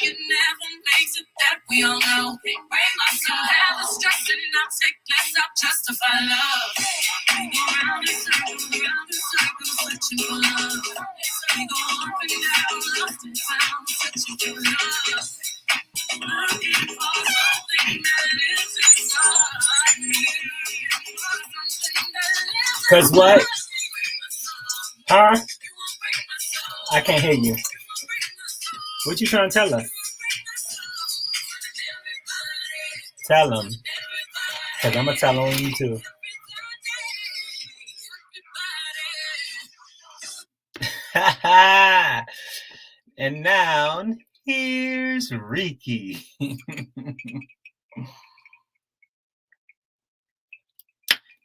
it never makes it that we all know. Break my soul, never stress and not take less. I'll justify love. We go round in circles, searching for love. We go up and down, lost and found, searching for love. Looking for something that lives inside me. Cause what? Huh? I can't hear you. What you trying to tell us? Tell them. Cause I'm gonna tell on you too. And now here's Ricky.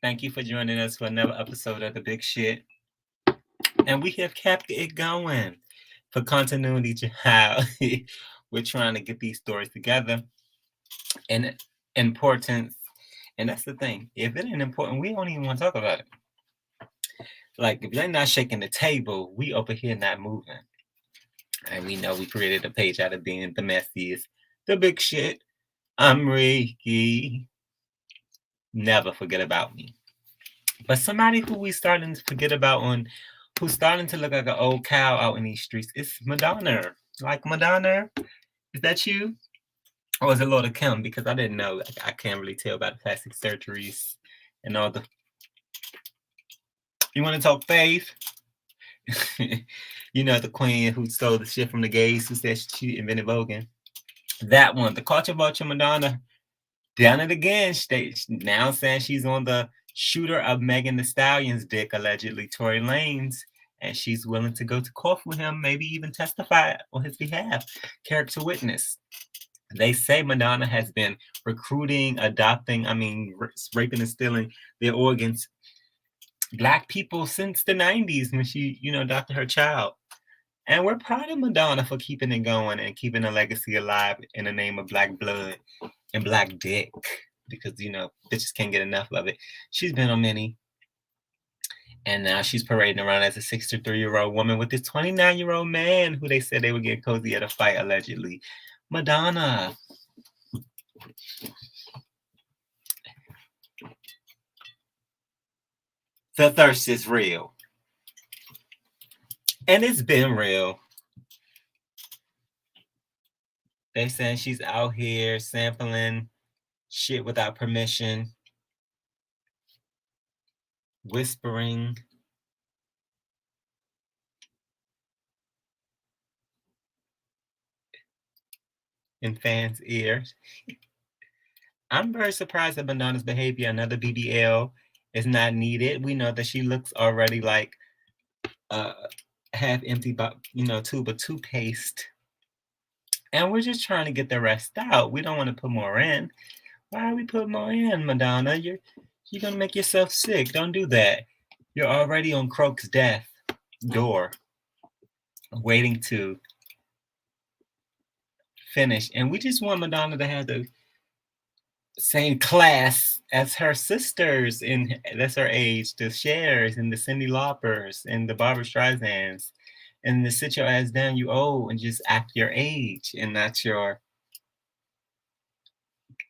Thank you for joining us for another episode of The Big Shit. And we have kept it going for continuity to how we're trying to get these stories together. And importance, and that's the thing. If it ain't important, we don't even want to talk about it. Like, if they're not shaking the table, we over here not moving. And we know we created a page out of being the messiest, the big shit. I'm Ricky. Never forget about me. But somebody who we starting to forget about who's starting to look like an old cow out in these streets is Madonna. Like, Madonna, is that you? Or is it Lord of Kim? Because I didn't know. I can't really tell about the plastic surgeries and all the... You want to talk faith? You know, the queen who stole the shit from the gays, who said she invented voguing. That one, the culture vulture Madonna, done it again. Now saying she's on the shooter of Megan Thee Stallion's dick, allegedly Tory Lanez, and she's willing to go to court with him, maybe even testify on his behalf. Character witness. They say Madonna has been recruiting, adopting, raping and stealing their organs, Black people since the 90s when she, adopted her child. And we're proud of Madonna for keeping it going and keeping a legacy alive in the name of Black blood and Black dick. Because, bitches can't get enough of it. She's been on many. And now she's parading around as a 63-year-old woman with this 29-year-old man who they said they would get cozy at a fight, allegedly. Madonna. The thirst is real. And it's been real. They saying she's out here sampling shit without permission, whispering. In fans' ears. I'm very surprised at Madonna's behavior. Another BBL is not needed. We know that she looks already like half empty, tube of toothpaste. And we're just trying to get the rest out. We don't want to put more in. Why are we putting more in, Madonna? You're going to make yourself sick. Don't do that. You're already on Croak's death door, waiting to finish. And we just want Madonna to have the same class as her sisters, and that's her age, the Chers and the Cyndi Laupers and the Barbra Streisands, and to sit your ass down, you old, and just act your age and not your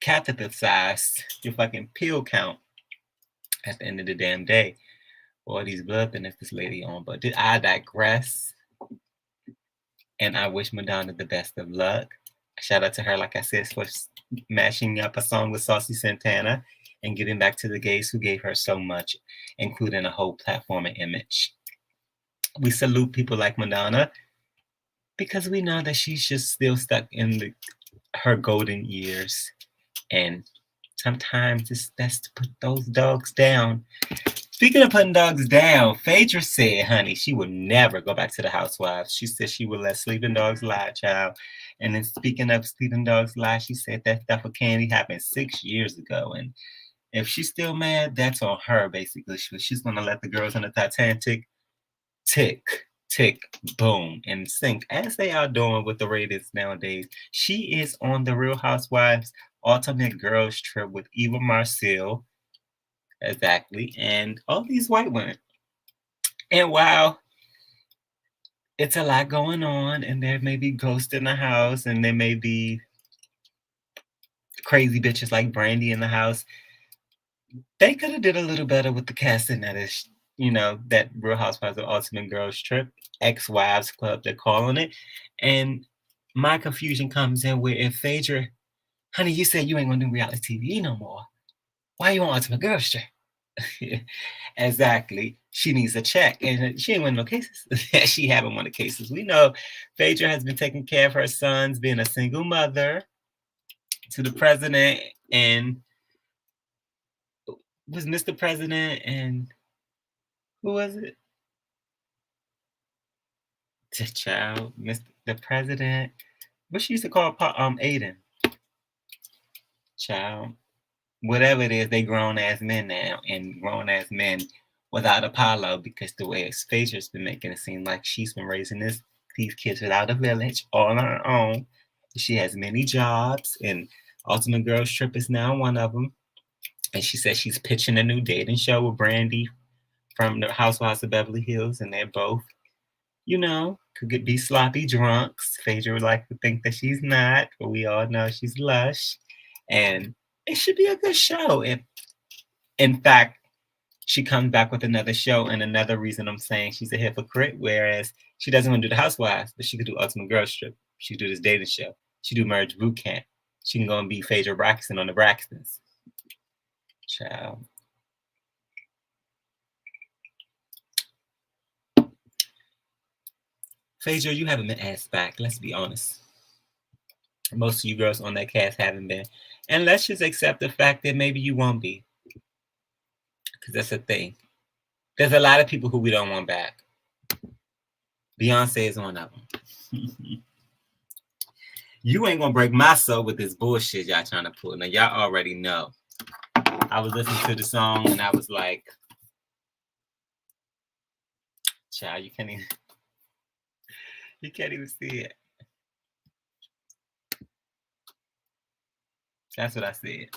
catheter size, your fucking pill count at the end of the damn day. All these blood thinners this lady on, but I digress. And I wish Madonna the best of luck. Shout out to her, like I said, for mashing up a song with Saucy Santana and giving back to the gays who gave her so much, including a whole platform and image. We salute people like Madonna because we know that she's just still stuck in her golden years. And sometimes it's best to put those dogs down. Speaking of putting dogs down, Phaedra said, honey, she would never go back to the Housewives. She said she would let sleeping dogs lie, child. And then speaking of sleeping dogs lie, she said that stuff with Candy happened 6 years ago. And if she's still mad, that's on her, basically. She's going to let the girls on the Titanic tick, boom, and sink, as they are doing with the ratings nowadays. She is on the Real Housewives Ultimate Girls Trip with Eva Marcille. Exactly. And all these white women. And while it's a lot going on, and there may be ghosts in the house, and there may be crazy bitches like Brandy in the house. They could have did a little better with the casting that is, that Real Housewives of Ultimate Girls Trip, ex-wives club, they're calling it. And my confusion comes in where if Phaedra, honey, you said you ain't gonna do reality TV no more. Why you on Ultimate Girls Trip? Exactly. She needs a check, and she ain't won no cases. She haven't won the cases. We know Phaedra has been taking care of her sons, being a single mother to the president, and was Mr. President, and who was it? The child, Mr. the President. What she used to call Aiden. Child. Whatever it is, they grown ass men now, and grown ass men without Apollo, because the way Phaedra's been making it seem like she's been raising these kids without a village, all on her own. She has many jobs, and Ultimate Girls Trip is now one of them. And she says she's pitching a new dating show with Brandy from the Housewives of Beverly Hills, and they're both, could be sloppy drunks. Phaedra would like to think that she's not, but we all know she's lush. And it should be a good show. If, in fact, she comes back with another show, and another reason I'm saying she's a hypocrite, whereas she doesn't want to do the Housewives, but she could do Ultimate Girls Trip. She could do this dating show. She could do Marriage Boot Camp. She can go and be Phaedra Braxton on the Braxtons. Child. Phaedra, you haven't been asked back. Let's be honest. Most of you girls on that cast haven't been. And let's just accept the fact that maybe you won't be. Because that's the thing. There's a lot of people who we don't want back. Beyonce is one of them. You ain't gonna break my soul with this bullshit y'all trying to pull. Now, y'all already know. I was listening to the song and I was like, child, you can't even see it. That's what I said.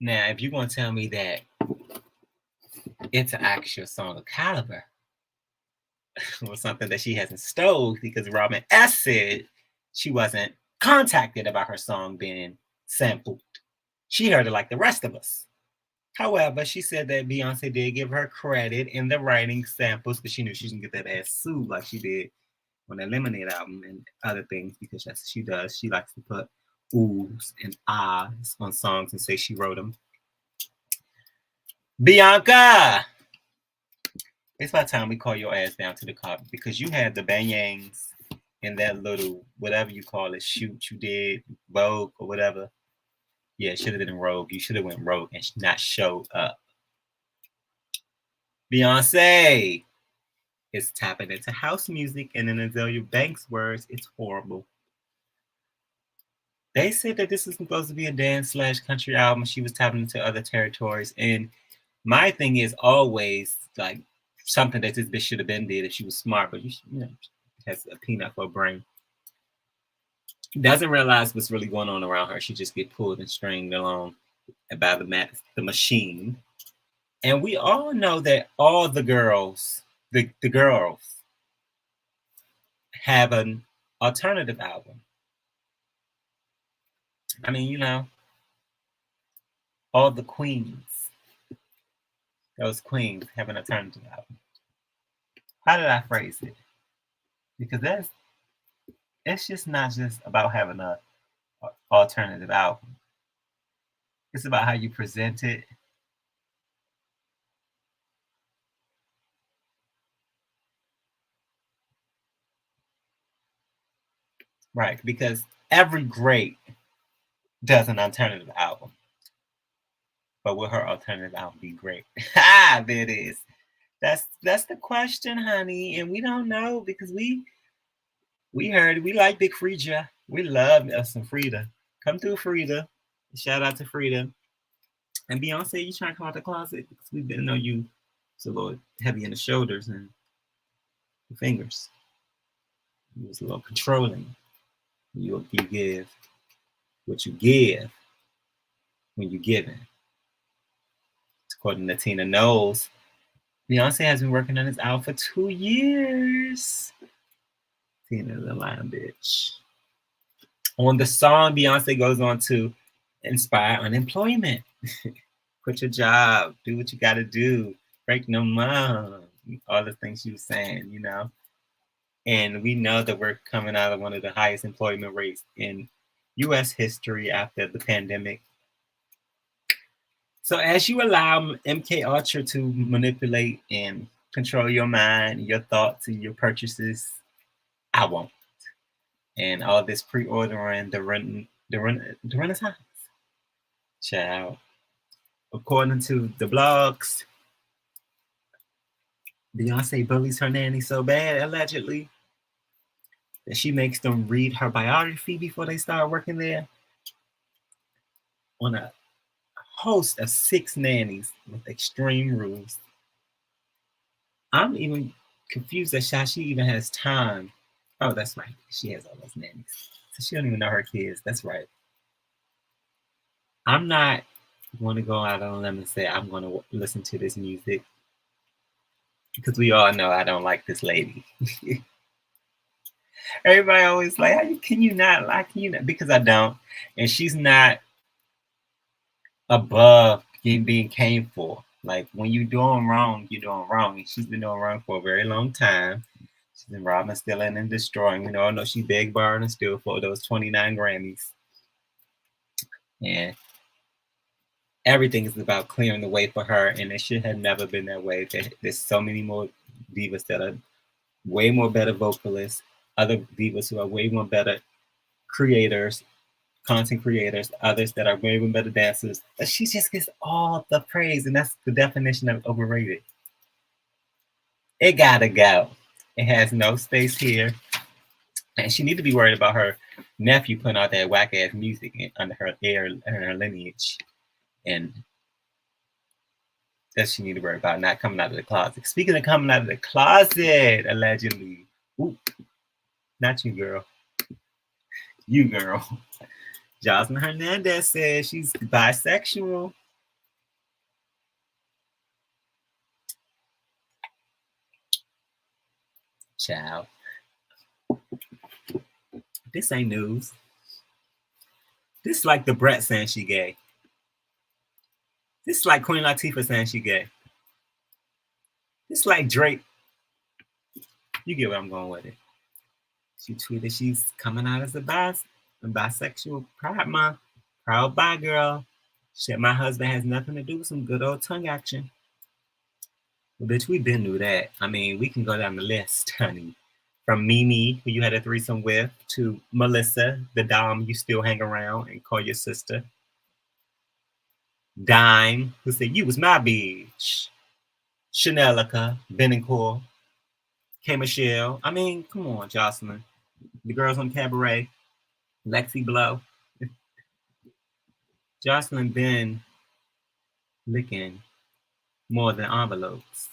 Now, if you're going to tell me that it's an actual song of caliber or something that she hasn't stole, because Robin S. said she wasn't contacted about her song being sampled. She heard it like the rest of us. However, she said that Beyonce did give her credit in the writing samples because she knew she didn't get that ass sued like she did on the Lemonade album and other things, because that's what she does. She likes to put oohs and ahs on songs and say she wrote them. Bianca! It's about time we call your ass down to the carpet, because you had the bangs in that little, whatever you call it, shoot you did, Vogue or whatever. Yeah, it should have been Rogue. You should have went Rogue and not showed up. Beyonce is tapping into house music, and in Azealia Banks' words, it's horrible. They said that this is supposed to be a dance/country album. She was tapping into other territories, and my thing is always like something that this bitch should have been did if she was smart, but has a peanut for a brain. Doesn't realize what's really going on around her. She just get pulled and stringed along by the machine. And we all know that all the girls, the girls, have an alternative album. I mean, all the queens, those queens have an alternative album. How did I phrase it? Because it's just not just about having an alternative album. It's about how you present it. Right, because every great does an alternative album. But will her alternative album be great? There it is. That's the question, honey. And we don't know, because we heard we like Big Frida. We love us some Frida. Come through, Frida. Shout out to Frida. And Beyonce, you trying to come out the closet? Because we didn't know you was a little heavy in the shoulders and the fingers. You was a little controlling. You give what you give when you're giving. According to Tina Knowles, Beyonce has been working on this album for 2 years. Tina the Lion Bitch. On the song, Beyonce goes on to inspire unemployment. Quit your job. Do what you got to do. Break no mom. All the things she was saying, you know. And we know that we're coming out of one of the highest employment rates in U.S. history after the pandemic. So as you allow MK Ultra to manipulate and control your mind, your thoughts, and your purchases, I won't. And all this pre-ordering, the Renaissance. Child. According to the blogs, Beyonce bullies her nanny so bad, allegedly, that she makes them read her biography before they start working there. On a host of 6 nannies with extreme rules. I'm even confused that she even has time. Oh, that's right. She has all those nannies. So she don't even know her kids. That's right. I'm not going to go out on a limb and say I'm going to listen to this music because we all know I don't like this lady. Everybody always like, how can you not like you? Because I don't. And she's not above being came for. Like when you're doing wrong, you're doing wrong. And she's been doing wrong for a very long time. She's been robbing, stealing, and destroying. You know, I know she begged, borrowed, and stole for those 29 Grammys. And everything is about clearing the way for her, and it should have never been that way. There's so many more divas that are way more better vocalists, other divas who are way more better creators, content creators, others that are way more better dancers. But she just gets all the praise, and that's the definition of overrated. It gotta go. It has no space here. And she need to be worried about her nephew putting out that whack ass music under her air and her lineage. And that she need to worry about not coming out of the closet. Speaking of coming out of the closet, allegedly. Ooh, not you, girl. You, girl. Jocelyn Hernandez says she's bisexual. Child. This ain't news. This is like the Brett saying she gay. This is like Queen Latifah saying she gay. This is like Drake. You get where I'm going with it. She tweeted she's coming out as a bisexual Pride Month. Proud bi girl. Shit, my husband has nothing to do with some good old tongue action. Well, bitch, we been knew that. I mean, we can go down the list, honey. From Mimi, who you had a threesome with, to Melissa, the dom you still hang around and call your sister. Dime, who said you was my bitch. Chanelica, Benincourt, K. Michelle. I mean, come on, Jocelyn. The girls on Cabaret, Lexi Blow. Jocelyn been licking more than envelopes.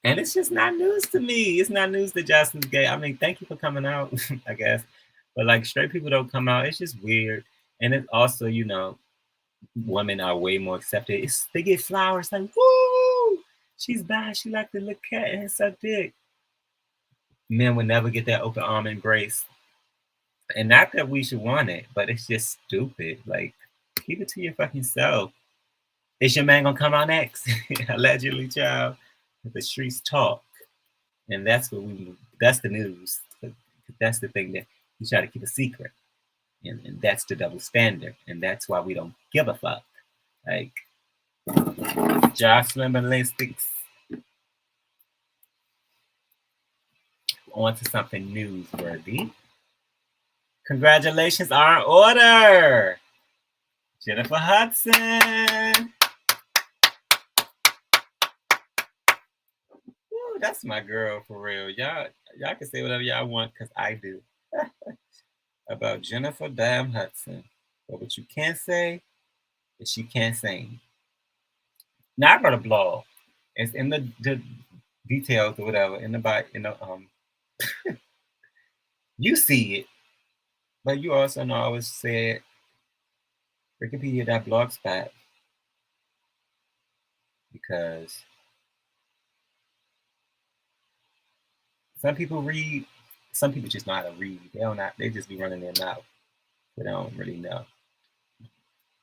And it's just not news to me. It's not news that Jocelyn's gay. I mean, thank you for coming out, I guess. But like straight people don't come out. It's just weird. And it's also, you know, women are way more accepted. They get flowers like, woo, she's bad. She like to look cat and suck dick. Men would never get that open arm embrace. And not that we should want it, but it's just stupid. Like, keep it to your fucking self. Is your man gonna come out next? Allegedly, child. The streets talk. And that's that's the news. That's the thing that you try to keep a secret. And that's the double standard. And that's why we don't give a fuck. Like, Jocelyn Ballistics. On to something newsworthy. Congratulations are in order. Jennifer Hudson. Ooh, that's my girl for real. Y'all can say whatever y'all want because I do. About Jennifer damn Hudson. But what you can't say is she can't sing. Now I got a blog. It's in the details or whatever in the you see it, but you also know I always said Wikipedia.blogspot. because some people read, some people just know how to read. They just be running their mouth. They don't really know.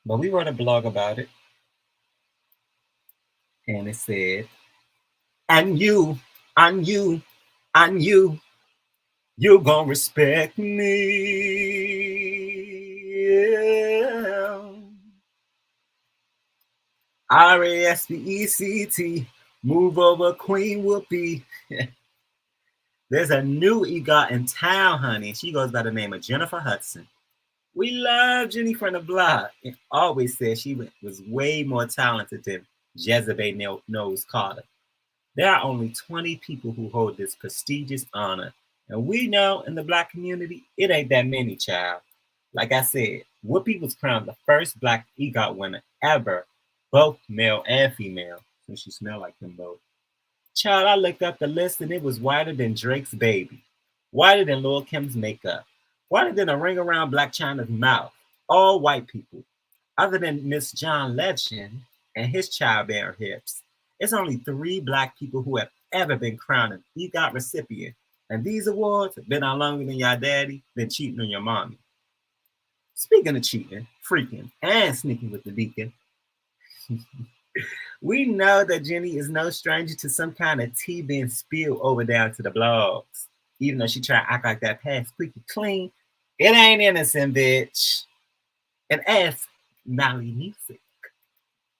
But we wrote a blog about it, and it said, and you, and you, and you, you gonna respect me. Yeah. RASPECT, move over Queen Whoopi. There's a new EGOT in town, honey. She goes by the name of Jennifer Hudson. We love Jenny from the block and always said she was way more talented than Jezebel Knows Carter. There are only 20 people who hold this prestigious honor. And we know in the black community, it ain't that many, child. Like I said, Whoopi was crowned the first black EGOT winner ever, both male and female, since she smelled like them both. Child, I looked up the list and it was whiter than Drake's baby, whiter than Lil Kim's makeup, whiter than a ring around Black China's mouth. All white people, other than Miss John Legend and his childbearing hips. It's only 3 black people who have ever been crowned an EGOT recipient. And these awards have been on longer than your daddy been cheating on your mommy. Speaking of cheating, freaking, and sneaking with the deacon, we know that Jenny is no stranger to some kind of tea being spilled over down to the blogs. Even though she tried to act like that past squeaky clean, it ain't innocent, bitch. And ask Nolly Music.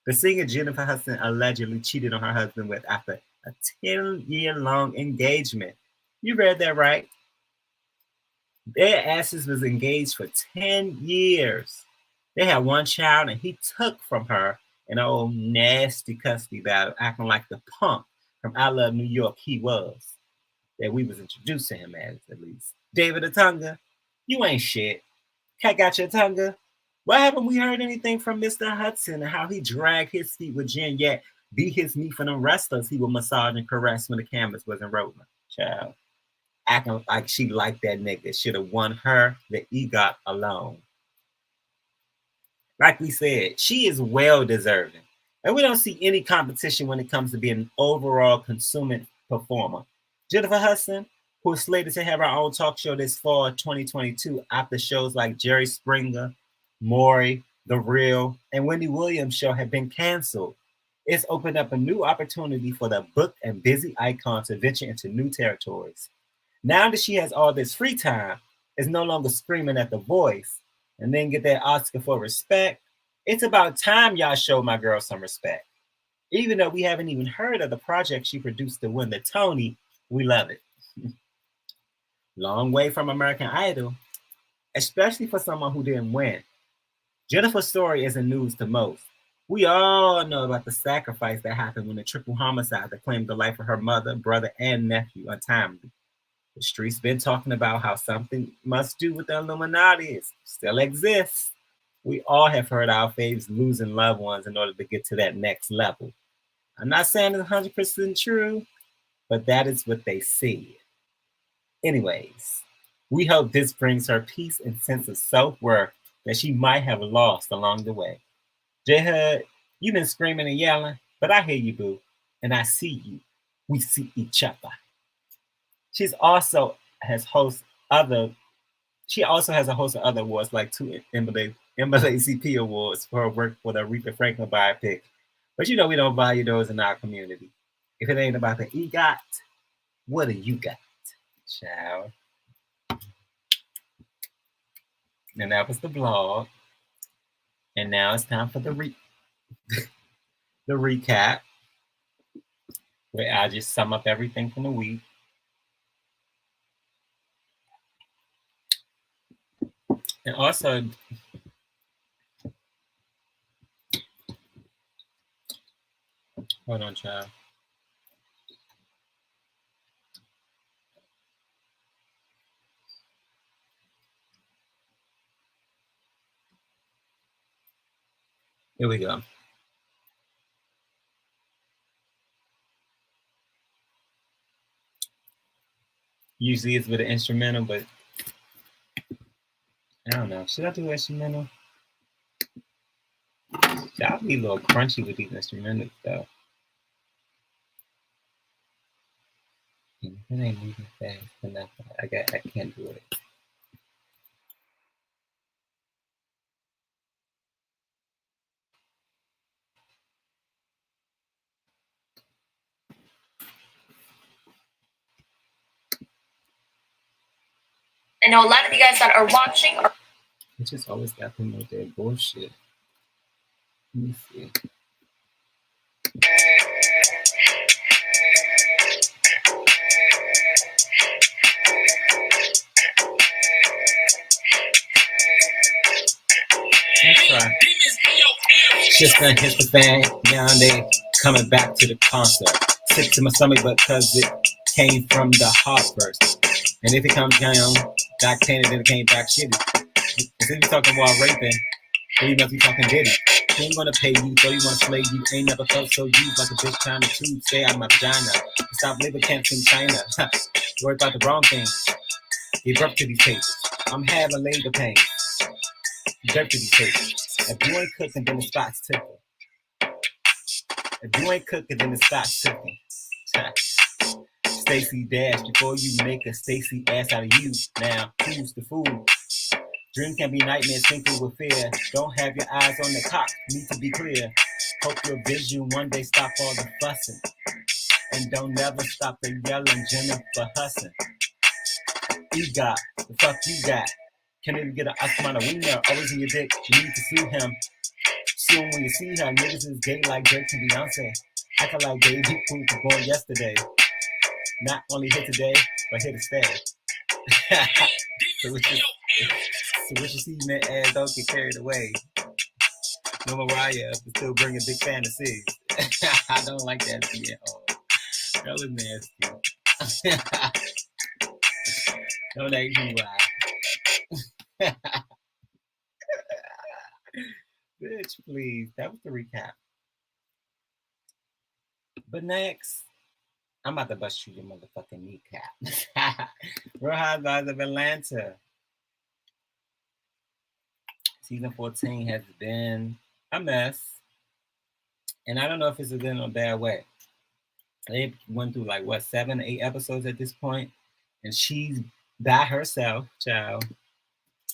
The singer Jennifer Hudson allegedly cheated on her husband with after a 10-year-long engagement. You read that right. Their asses was engaged for 10 years. They had 1 child and he took from her an old nasty custody battle, acting like the punk from I Love New York he was. That we was introduced to him as, at least. David Atunga, you ain't shit. Cat got your Atunga. Why haven't we heard anything from Mr. Hudson and how he dragged his feet with Jen, yet beat his meat for them wrestlers he would massage and caress when the cameras wasn't rolling? Child. Acting like she liked that nigga. Should have won her the EGOT alone. Like we said, she is well deserving. And we don't see any competition when it comes to being an overall consummate performer. Jennifer Hudson, who is slated to have her own talk show this fall 2022 after shows like Jerry Springer, Maury, The Real, and Wendy Williams' show have been canceled. It's opened up a new opportunity for the booked and busy icon to venture into new territories. Now that she has all this free time, is no longer screaming at The Voice and then get that Oscar for respect. It's about time y'all show my girl some respect. Even though we haven't even heard of the project she produced to win the Tony, we love it. Long way from American Idol, especially for someone who didn't win. Jennifer's story isn't news to most. We all know about the sacrifice that happened when the triple homicide that claimed the life of her mother, brother, and nephew untimely. The streets been talking about how something must do with the Illuminati still exists. We all have heard our faves losing loved ones in order to get to that next level. I'm not saying it's 100% true, but that is what they said. Anyways, we hope this brings her peace and sense of self-worth that she might have lost along the way. J-Hud, you've been screaming and yelling, but I hear you, boo, and I see you. We see each other. She also has a host of other awards, like 2 NAACP awards for her work for the Aretha Franklin biopic. But you know we don't value those in our community. If it ain't about the EGOT, what do you got, child? And that was the blog. And now it's time for the recap, where I just sum up everything from the week. And also, hold on, child. Here we go. Usually it's with an instrumental, but I don't know. Should I do instrumental? I'll be a little crunchy with these instrumentals, though. working. It ain't moving fast enough. I can't do it. I know a lot of you guys that are watching are. It just always got them with their bullshit. Let me see. Let's try. Just done hit the fan. Now they coming back to the concert. Sick to my stomach, but cause it came from the heart first. And if it comes down, back painted, then it came back shitty. If you talking about raping, then you must be talking Diddy. He ain't gonna pay you, so you wanna slay you. Ain't never felt so used like a bitch trying to chew. Stay out of my vagina. Stop labor camps in China. Worry about the wrong things. Give birth to these papers. I'm having labor pains. Dirt to these papers. If you ain't cooking, then the spot's ticking. If you ain't cooking, then the spot's ticking. Stacy Dash, before you make a Stacy ass out of you. Now, who's the fool? Dream can be nightmares sprinkled with fear. Don't have your eyes on the clock, need to be clear. Hope your vision one day stop all the fussing. And don't never stop the yelling Jennifer Hussin. You got, the fuck you got? Can't even get an Oscar wiener, always in your dick, you need to sue him. Sue him when you see her, niggas is gay like Drake and Beyonce. Acting like baby food was born yesterday. Not only here today, but here to stay. So what you see, man, ass don't get carried away. No Mariah, but still bringing big fantasies. I don't like that shit at all. That was nasty. Don't ask me why. Bitch, please. That was the recap. But next, I'm about to bust you your motherfucking kneecap. Real Housewives of Atlanta. Season 14 has been a mess. And I don't know if it's a good or bad way. They went through like, what, 7, 8 episodes at this point? And she's by herself, child.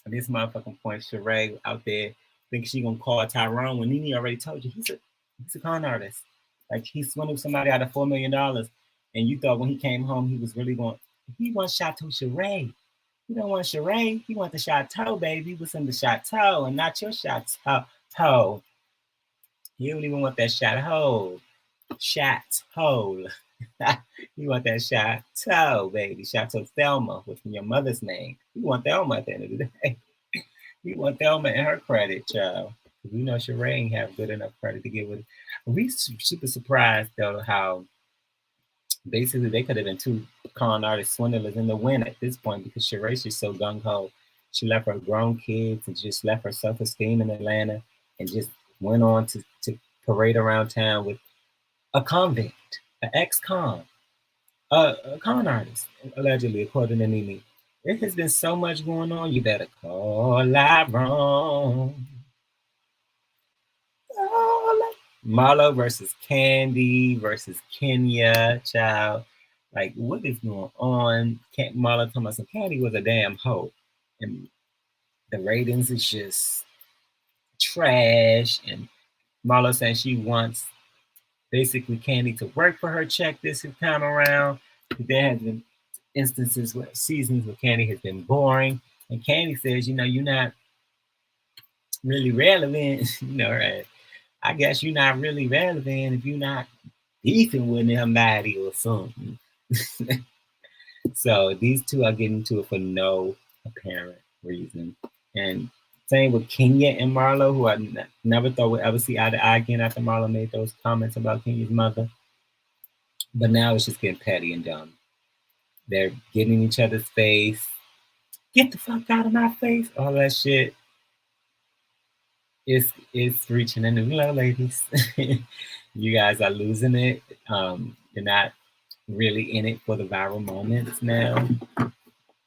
At this motherfucking point, Sheree out there thinks she gonna call Tyrone when Nene already told you he's a con artist. Like, he swindled somebody out of $4 million. And you thought when he came home, he was really going, he wants Chateau Sheree. He don't want Sheree. He want the Chateau, baby. What's in the Chateau and not your Chateau. You don't even want that Chateau. Chateau. You want that Chateau, baby. Chateau Thelma, which is your mother's name. You want Thelma at the end of the day. You want Thelma and her credit, child. You know Sheree ain't have good enough credit to get with it. We super surprised, though, how basically they could have been 2 con artist swindlers in the win at this point because Sheree's just so gung-ho. She left her grown kids and just left her self-esteem in Atlanta and just went on to parade around town with a convict, an ex-con, a con artist, allegedly, according to Nene. There has been so much going on. You better call Tyrone. Marlo versus Candy versus Kenya, child. Like, what is going on? Marlo talking about some Candy was a damn hoe. And the ratings is just trash. And Marlo saying she wants basically Candy to work for her check this time around. There has been instances where seasons where Candy has been boring. And Candy says, you know, you're not really relevant. You know, right? I guess you're not really relevant if you're not beefing with somebody or something. So these two are getting to it for no apparent reason. And same with Kenya and Marlo, who I never thought would ever see eye to eye again after Marlo made those comments about Kenya's mother. But now it's just getting petty and dumb. They're getting in each other's face. Get the fuck out of my face. All that shit. It's reaching a new low, ladies. You guys are losing it. You're not really in it for the viral moments now.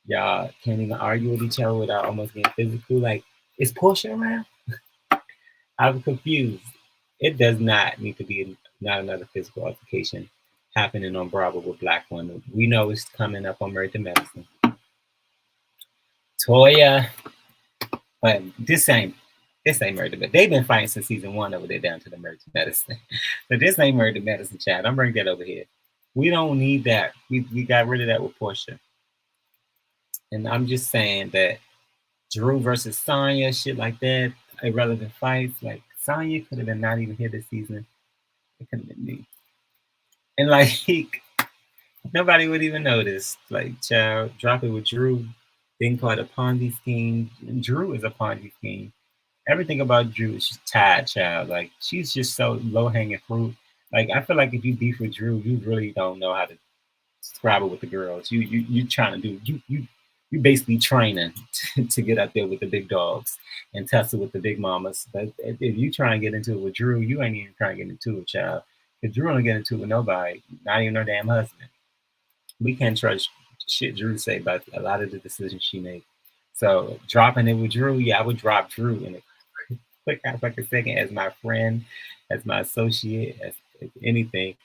Y'all can't even argue with each other without almost getting physical. Like, is Portia around? I'm confused. It does not need to be not another physical altercation happening on Bravo with Black women. We know it's coming up on Married to Medicine. Toya, but this ain't Married to Medicine. They've been fighting since season 1 over there down to the Married to Medicine. But this ain't Married to Medicine, chat. I'm bringing that over here. We don't need that. We got rid of that with Portia. And I'm just saying that Drew versus Sonya, shit like that, irrelevant fights. Like Sonya could have been not even here this season. It could have been me. And like nobody would even notice. Like, child, drop it with Drew. Being called a Ponzi scheme. And Drew is a Ponzi scheme. Everything about Drew is just tied, child. Like, she's just so low hanging fruit. Like, I feel like if you beef with Drew, you really don't know how to scrabble with the girls. You trying to do you basically training to get up there with the big dogs and tussle with the big mamas. But if you try and get into it with Drew, you ain't even trying to get into it, child. Because Drew don't get into it with nobody, not even her damn husband. We can't trust shit Drew say about a lot of the decisions she made. So dropping it with Drew, yeah, I would drop Drew in a quick like a second as my friend, as my associate, as anything.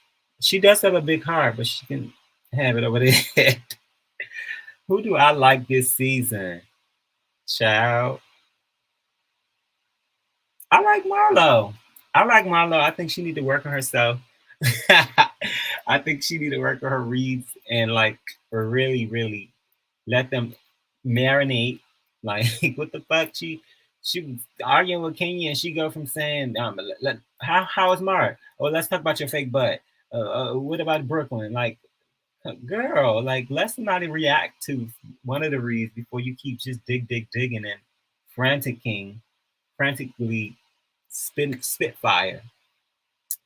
She does have a big heart, but she can have it over there. Who do I like this season? Child. I like Marlo. I think she need to work on herself. I think she need to work on her reads and like really, really let them marinate. Like what the fuck? She was arguing with Kenya and she go from saying, how is Mark? Oh, let's talk about your fake butt. What about Brooklyn? Like, girl, like let somebody react to one of the reads before you keep just digging and frantically spitfire.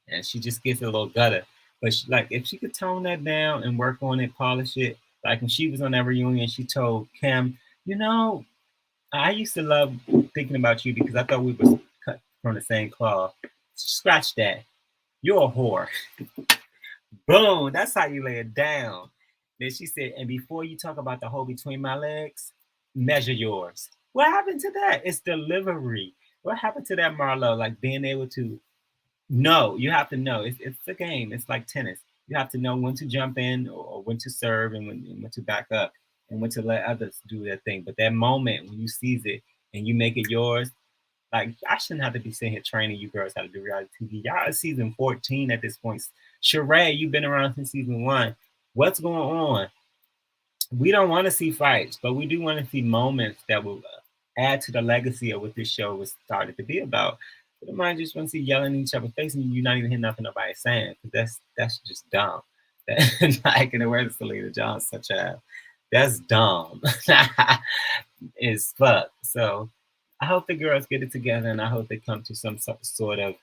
And she just gets a little gutter. But she, like if she could tone that down and work on it, polish it, like when she was on that reunion, she told Kim, you know, I used to love thinking about you because I thought we were cut from the same cloth. Scratch that. You're a whore. Boom. That's how you lay it down. Then she said, and before you talk about the hole between my legs, measure yours. What happened to that? It's delivery. What happened to that, Marlo? Like being able to know. You have to know. It's a game. It's like tennis. You have to know when to jump in or when to serve and when to back up and when to let others do their thing. But that moment when you seize it and you make it yours, like I shouldn't have to be sitting here training you girls how to do reality TV. Y'all are season 14 at this point. Sheree, you've been around since season 1. What's going on? We don't want to see fights, but we do want to see moments that will add to the legacy of what this show was started to be about. But the mind just want to see yelling in each other's face and you're not even hearing nothing nobody's saying. Because that's just dumb. Like in the words of Selena Johnson, child, that's dumb. It's fuck. So I hope the girls get it together and I hope they come to some sort of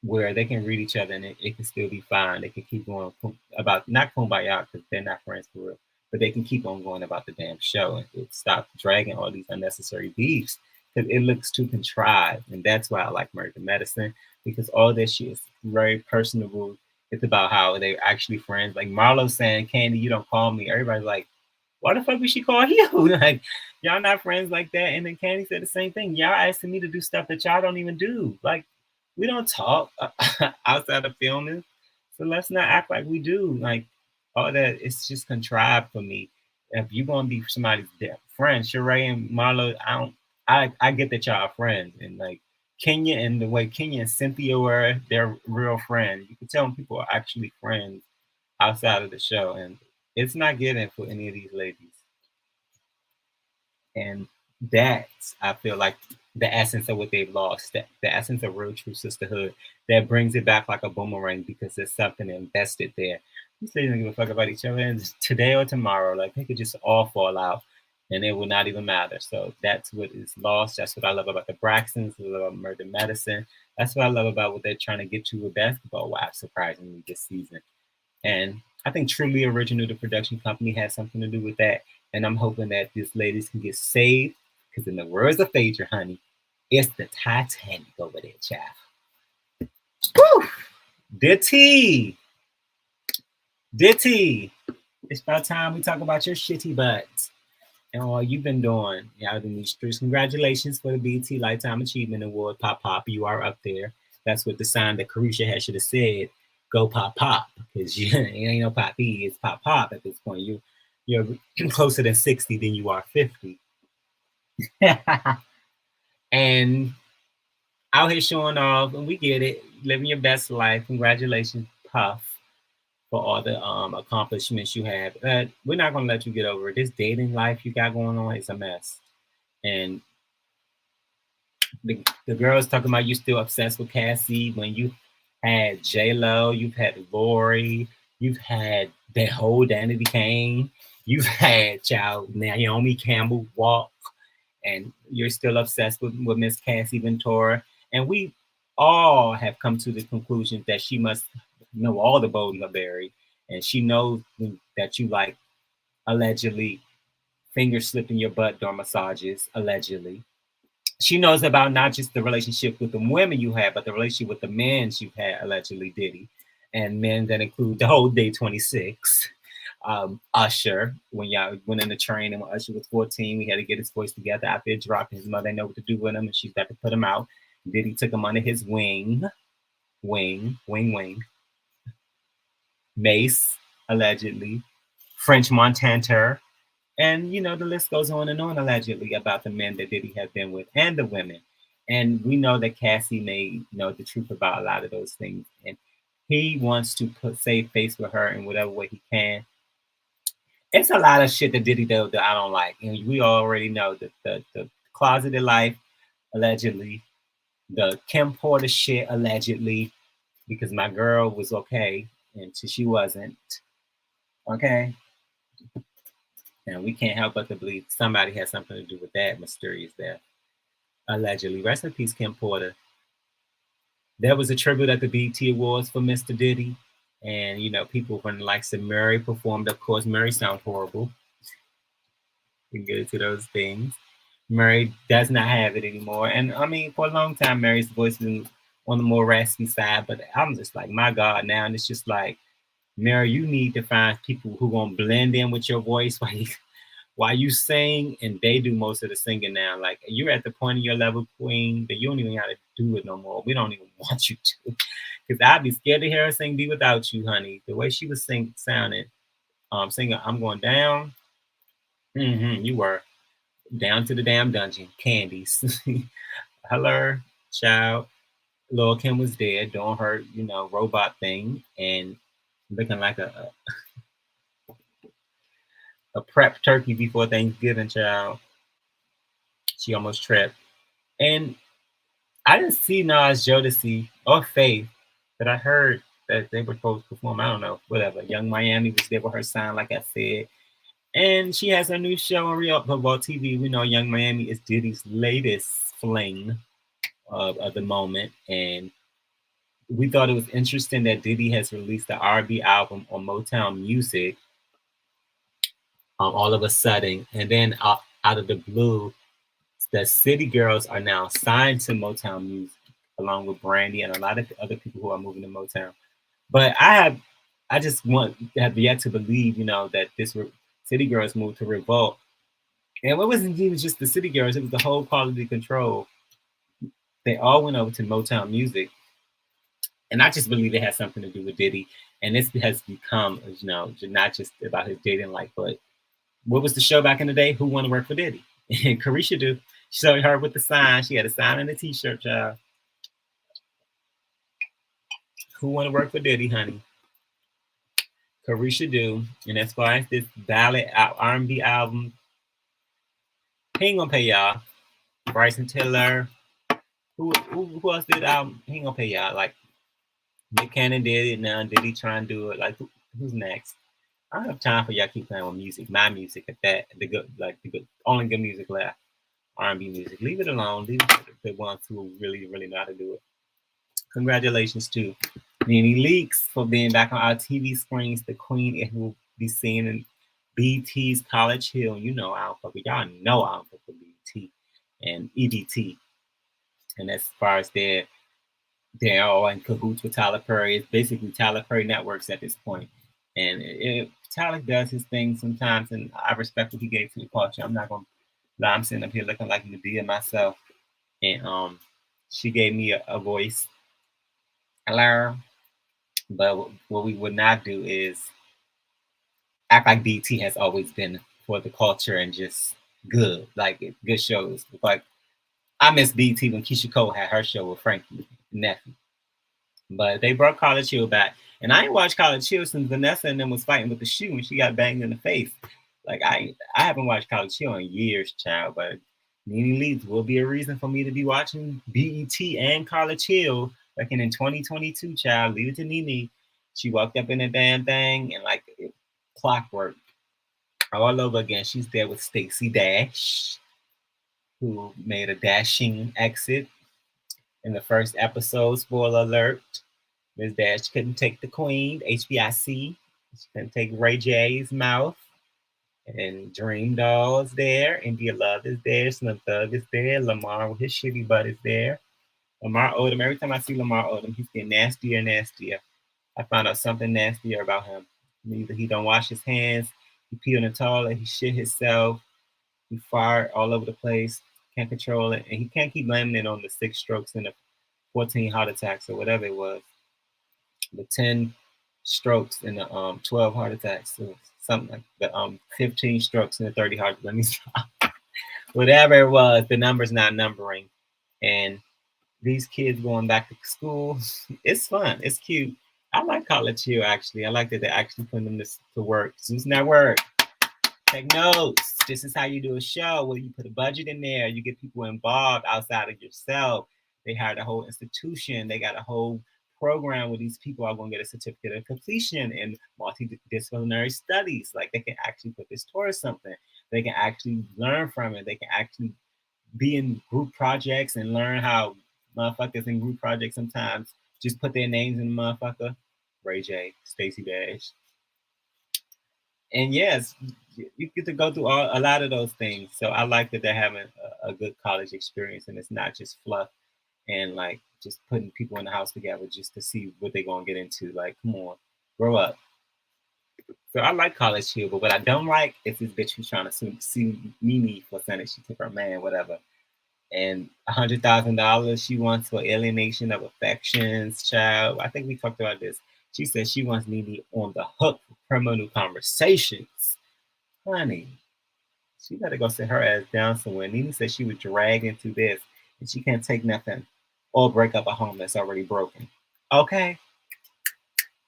where they can read each other and it can still be fine. They can keep going about not kumbaya because they're not friends for real, but they can keep on going about the damn show and stop dragging all these unnecessary beefs because it looks too contrived. And that's why I like Married to Medicine because all this shit is very personable. It's about how they're actually friends. Like Marlo saying, Candy, you don't call me. Everybody's like, why the fuck would she call you? Like, y'all not friends like that. And then Candy said the same thing. Y'all asking me to do stuff that y'all don't even do. Like, we don't talk outside of filming. So let's not act like we do. Like, all that, it's just contrived for me. If you're going to be somebody's friend, Sheree and Marlo, I get that y'all are friends. And like, Kenya and the way Kenya and Cynthia were, they're real friends. You can tell when people are actually friends outside of the show. And it's not given for any of these ladies. And that's, I feel like, the essence of what they've lost, the essence of real true sisterhood that brings it back like a boomerang because there's something invested there. These ladies don't give a fuck about each other and today or tomorrow. Like they could just all fall out and it will not even matter. So that's what is lost. That's what I love about the Braxtons. I love about Married to Medicine. That's what I love about what they're trying to get to with Basketball Wives, surprisingly, this season. And I think Truly Original, the production company, has something to do with that. And I'm hoping that these ladies can get saved because in the words of Phaedra, honey, it's the Titanic over there, child. Woo! Diddy. It's about time we talk about your shitty butt and all you've been doing out in these streets. Congratulations for the BET Lifetime Achievement Award. Pop, you are up there. That's what the sign that Carisha had should have said. go pop pop, because you it ain't no poppy, it's pop pop at this point. You're closer than 60 than you are 50. And out here showing off, and we get it, living your best life. Congratulations, Puff, for all the accomplishments you have. But we're not gonna let you get over it. This dating life you got going on is a mess. And the girls talking about you still obsessed with Cassie when you had J Lo, you've had Lori, you've had that whole Danity Kane, you've had child Naomi Campbell walk, and you're still obsessed with Miss Cassie Ventura. And we all have come to the conclusion that she must know all the Bolden are buried, and she knows that you like allegedly finger slipping your butt during massages, allegedly. She knows about not just the relationship with the women you had, but the relationship with the men you've had, allegedly Diddy, and men that include the whole Day 26. Usher, when y'all went in the train and when Usher was 14, we had to get his voice together out there dropping. His mother didn't know what to do with him, and she's got to put him out. Diddy took him under his wing. Mace, allegedly. French Montana. And, the list goes on and on, allegedly, about the men that Diddy has been with and the women. And we know that Cassie may know the truth about a lot of those things. And he wants to save face with her in whatever way he can. It's a lot of shit that Diddy does that I don't like. And we already know that the closeted life, allegedly, the Kim Porter shit, allegedly, because my girl was okay until she wasn't. Okay? And we can't help but to believe somebody has something to do with that mysterious death. Allegedly. Rest in peace, Kim Porter. There was a tribute at the BET Awards for Mr. Diddy. And, people from the likes of Mary performed. Of course, Mary sounds horrible. We can get into those things. Mary does not have it anymore. And, I mean, for a long time, Mary's voice was on the more raspy side. But I'm just like, my God, now. And it's just like, Mary, you need to find people who gonna blend in with your voice while you sing, and they do most of the singing now. Like, you're at the point of your level, queen, that you don't even have to do it no more. We don't even want you to, because I'd be scared to hear her sing "Be Without You," honey. The way she was singing, singing "I'm Going Down." You were down to the damn dungeon, Candies. Hello, child. Lil Kim was dead doing her, robot thing, and looking like a prep turkey before Thanksgiving, child. She almost tripped. And I didn't see Nas, Jodeci, or Faith, but I heard that they were supposed to perform. I don't know, whatever. Young Miami was there with her sign, like I said. And she has her new show on Real Football TV. We know Young Miami is Diddy's latest fling of the moment. And we thought it was interesting that Diddy has released the R&B album on Motown Music all of a sudden. And then out of the blue, the City Girls are now signed to Motown Music, along with Brandy and a lot of other people who are moving to Motown. But I just have yet to believe, that this City Girls moved to Revolt. And it wasn't even just the City Girls, it was the whole Quality Control. They all went over to Motown Music. And I just believe it has something to do with Diddy. And this has become, not just about his dating life, but what was the show back in the day? Who Want to Work for Diddy? And Carisha do. So her with the sign. She had a sign and a t-shirt, child. Who Want to Work for Diddy, honey? Carisha do. And as far as this ballad R&B album, he ain't gonna pay y'all. Bryson Tiller. Who else did album? He ain't gonna pay y'all. Like Nick Cannon did it now. Diddy trying to do it. Like who's next? I don't have time for y'all keep playing with music. My music at that. The good only good music left. R&B music. Leave it alone. Leave it to the ones who really, really know how to do it. Congratulations to Nene Leakes for being back on our TV screens. The queen who will be seen in BT's College Hill. I don't fuck with y'all. Know I don't fuck with BT and EBT. And as far as they're all in cahoots with Tyler Perry, it's basically Tyler Perry Networks at this point. And Tyler does his thing sometimes, and I respect what he gave to the culture. I'm not gonna lie. I'm sitting up here looking like Medea myself, and she gave me a voice. Hello, But what we would not do is act like BT has always been for the culture and just good, like good shows. Like I miss BT when Keisha Cole had her show with Frankie Nephew. But they brought College Hill back. And I ain't watched College Hill since Vanessa and them was fighting with the shoe and she got banged in the face. Like I haven't watched College Hill in years, child, but Nene Leakes will be a reason for me to be watching BET and College Hill back in 2022, child. Leave it to Nene. She walked up in the damn thing and like clockwork all over again. She's there with Stacey Dash, who made a dashing exit in the first episode. Spoiler alert. Miss Dash couldn't take the queen, HBIC. She couldn't take Ray J's mouth. And Dream Doll's there. India Love is there. Slim Thug is there. Lamar with his shitty butt is there. Lamar Odom, every time I see Lamar Odom, he's getting nastier and nastier. I found out something nastier about him. Either he don't wash his hands, he pee in the toilet, he shit himself, he fart all over the place, can't control it, and he can't keep blaming it on the 6 strokes and the 14 heart attacks or whatever it was. The 10 strokes and the 12 heart attacks, or something like the 15 strokes and the 30 heart. Let me stop. Whatever it was, the number's not numbering, and these kids going back to school, it's fun, it's cute. I like College Hill actually. I like that they're actually putting them to work. Zeus Network, take notes. This is how you do a show where you put a budget in there, you get people involved outside of yourself. They hired a whole institution, they got a whole program where these people are going to get a certificate of completion in multidisciplinary studies. Like they can actually put this towards something. They can actually learn from it. They can actually be in group projects and learn how motherfuckers in group projects sometimes just put their names in the motherfucker. Ray J, Stacey Dash. And yes, you get to go through a lot of those things. So I like that they're having a good college experience and it's not just fluff and like just putting people in the house together just to see what they're gonna get into. Like, come on, grow up. So I like College Hill, but what I don't like is this bitch who's trying to sue Nene for saying that she took her man, whatever. And $100,000 she wants for alienation of affections, child. I think we talked about this. She said she wants Nene on the hook for criminal conversations. Honey, she better go sit her ass down somewhere. Nene said she was dragged into this and she can't take nothing or break up a home that's already broken. Okay?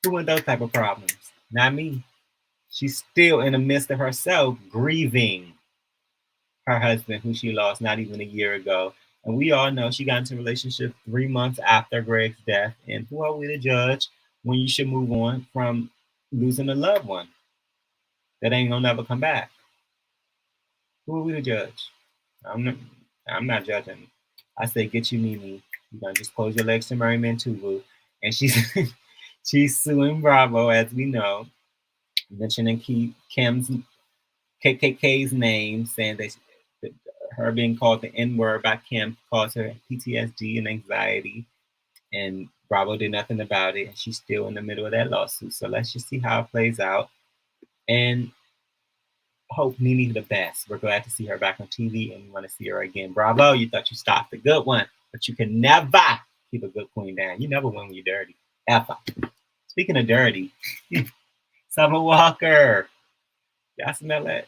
Who want those type of problems? Not me. She's still in the midst of herself grieving her husband, who she lost not even a year ago. And we all know she got into a relationship 3 months after Greg's death. And who are we to judge when you should move on from losing a loved one that ain't gonna never come back? Who are we to judge? I'm not. I'm not judging. I say get you Nene. You're gonna just close your legs to Mary Mantuvu, and she's she's suing Bravo, as we know, mentioning Kim's KKK's name, saying that her being called the N word by Kim caused her PTSD and anxiety, and Bravo did nothing about it, and she's still in the middle of that lawsuit. So let's just see how it plays out, and hope Nene the best. We're glad to see her back on TV, and we want to see her again. Bravo, you thought you stopped the good one, but you can never keep a good queen down. You never win when you're dirty, ever. Speaking of dirty, Summer Walker, y'all smell it?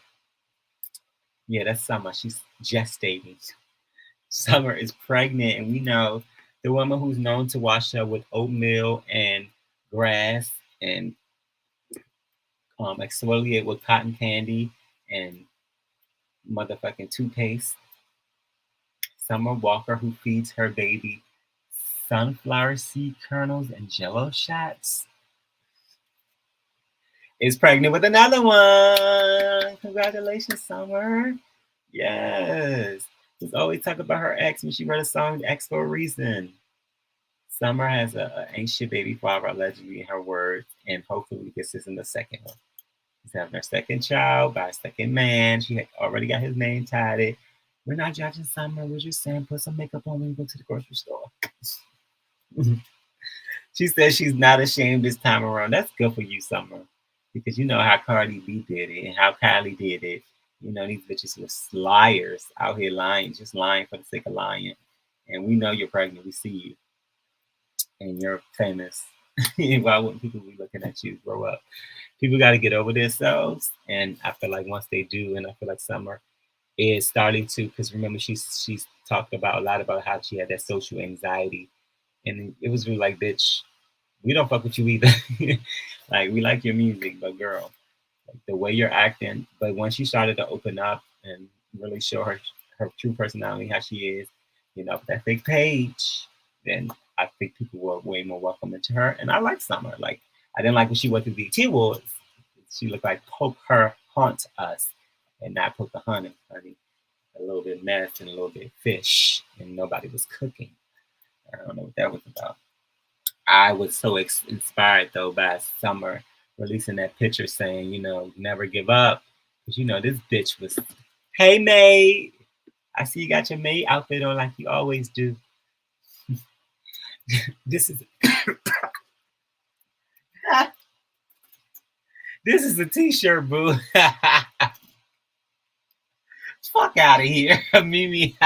Yeah, that's Summer. She's gestating. Summer is pregnant, and we know the woman who's known to wash her with oatmeal and grass and exfoliate with cotton candy and motherfucking toothpaste. Summer Walker, who feeds her baby sunflower seed kernels and jello shots, is pregnant with another one. Congratulations, Summer. Yes. She's always talk about her ex when she wrote a song, X for a Reason. Summer has an ancient baby father, allegedly, in her words, and hopefully this isn't the second one. She's having her second child by a second man. She had already got his name tatted. We're not judging Summer. We're just saying put some makeup on when you go to the grocery store. She says she's not ashamed this time around. That's good for you, Summer. Because you know how Cardi B did it and how Kylie did it. You know, these bitches were liars out here lying, just lying for the sake of lying. And we know you're pregnant. We see you. And you're famous. Why wouldn't people be looking at you grow up? People got to get over themselves, and I feel like once they do, and I feel like Summer is starting to, because remember she's talked about a lot about how she had that social anxiety, and it was really like, bitch, we don't fuck with you either. Like, we like your music, but girl, like the way you're acting. But once you started to open up and really show her true personality, how she is, that fake page, then I think people were way more welcoming to her. And I like Summer. Like, I didn't like when she went to BET Awards. She looked like poke her haunt us, and not poke the honey. A little bit mess and a little bit fish, and nobody was cooking. I don't know what that was about. I was so inspired though by Summer releasing that picture saying, never give up. Because this bitch was, hey maid, I see you got your maid outfit on like you always do. This is this is a t-shirt, boo. Fuck out of here, Mimi.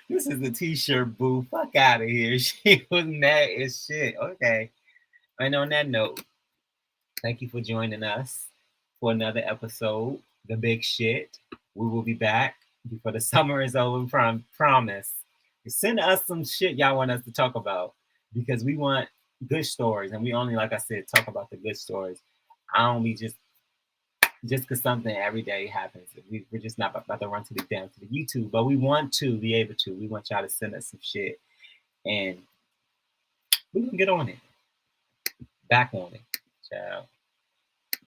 This is a t-shirt, boo. Fuck out of here. She was mad as shit. Okay. And on that note, thank you for joining us for another episode, The Big Shit. We will be back before the summer is over, promise. Send us some shit y'all want us to talk about, because we want good stories, and we only, like I said, talk about the good stories. I don't be just because something every day happens. We're just not about to run to the YouTube, but we want to be able to. We want y'all to send us some shit, and we can get on it. Back on it. Ciao.